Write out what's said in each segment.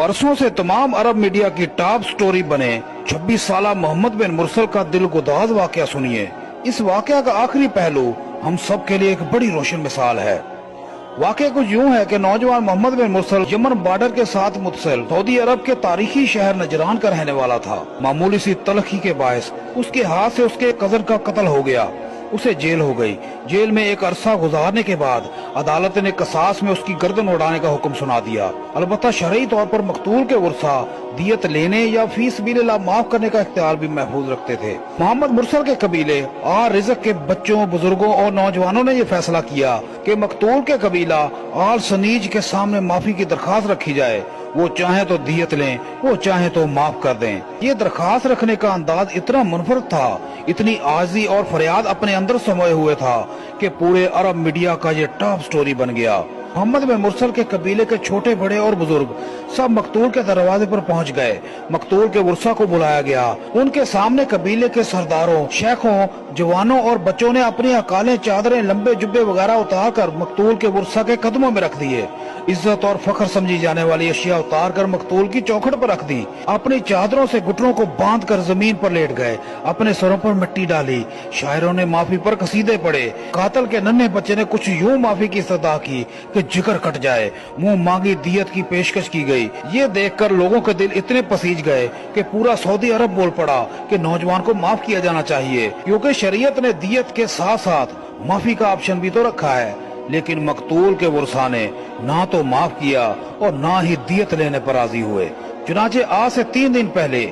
बरसों से तमाम अरब मीडिया की टॉप स्टोरी बने 26 साला मोहम्मद बिन मुरसल का दिलगुदाज वाकया सुनिए। इस वाकया का आखिरी पहलू हम सब के लिए एक बड़ी रोशन मिसाल है। वाकया कुछ यूं है कि नौजवान मोहम्मद बिन मुरसल यमन बॉर्डर के साथ मुत्तसिल सऊदी अरब के तारीखी शहर नजरान का रहने वाला था। मामूली सी तलखी के बायस उसके हाथ से उसके कजन का कत्ल हो गया। उसे जेल हो गई। जेल में एक अरसा गुजारने के बाद अदालत ने कसास में उसकी गर्दन उड़ाने का हुक्म सुना दिया। अलबत्ता शरई तौर पर मकतूल के वर्सा दियत लेने या फी सबीलिल्लाह माफ करने का इख्तियार भी महफूज रखते थे। मोहम्मद मुरसल के कबीले आल रिज़्क़ के बच्चों, बुजुर्गों और नौजवानों ने यह फैसला किया कि मकतूल के कबीला आल सनीज के सामने माफी की दरखास्त रखी जाए। वो चाहे तो दियत लें, वो चाहे तो माफ कर दें। ये दरखास्त रखने का अंदाज इतना मुनफरद था, इतनी आजी और फरियाद अपने अंदर समाये हुए था कि पूरे अरब मीडिया का ये टॉप स्टोरी बन गया। मोहम्मद बिन मुरसल के कबीले के छोटे बड़े और बुजुर्ग सब मकतूल के दरवाजे पर पहुंच गए। मकतूल के वर्सा को बुलाया गया। उनके सामने कबीले के सरदारों, शेखों, जवानों और बच्चों ने अपनी अकालें, चादरें, लंबे जुब्बे वगैरह उतार कर मकतूल के वर्सा के कदमों में रख दिए। इज्जत और फख्र समझी जाने वाली अशिया उतार कर मकतूल की चौखट पर रख दी। अपनी चादरों से घुटनों को बांध कर जमीन पर लेट गए। अपने सरों पर मिट्टी डाली। शायरों ने माफी पर कसीदे पढ़े। कातल के नन्हे बच्चे ने कुछ यूं माफी की इस्तदा की कि जिगर कट जाए। मुंह मांगी दियत की पेशकश की गई। ये देखकर लोगों के दिल इतने पसीज गए कि पूरा सऊदी अरब बोल पड़ा कि नौजवान को माफ किया जाना चाहिए, क्योंकि शरीयत ने दियत के साथ साथ माफी का ऑप्शन भी तो रखा है। लेकिन मकतूल के वर्सा ने ना तो माफ किया और ना ही दियत लेने पर राजी हुए। चुनाचे आज से 3 दिन पहले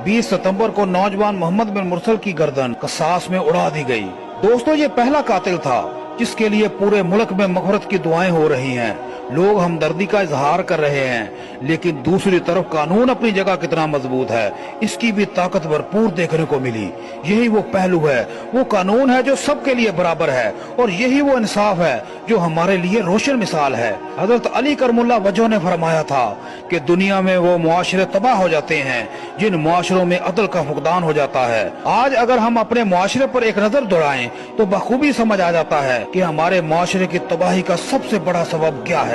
20 सितंबर को नौजवान मोहम्मद बिन मुरसल की गर्दन कसास में उड़ा दी गई। दोस्तों, ये पहला कातिल था जिसके लिए पूरे मुल्क में मग़फ़िरत की दुआएं हो रही हैं। लोग हमदर्दी का इजहार कर रहे हैं, लेकिन दूसरी तरफ कानून अपनी जगह कितना मजबूत है, इसकी भी ताकत भरपूर देखने को मिली। यही वो पहलू है, वो कानून है जो सबके लिए बराबर है, और यही वो इंसाफ है जो हमारे लिए रोशन मिसाल है। हजरत अली करमुल्लाह वजह ने फरमाया था कि दुनिया में वो मुआशरे तबाह हो जाते हैं जिन मुआशरों में अदल का फुकदान हो जाता है। आज अगर हम अपने मुआशरे पर एक नजर दौड़ाएं तो बखूबी समझ आ जाता है कि हमारे मुआशरे की तबाही का सबसे बड़ा सबब क्या है।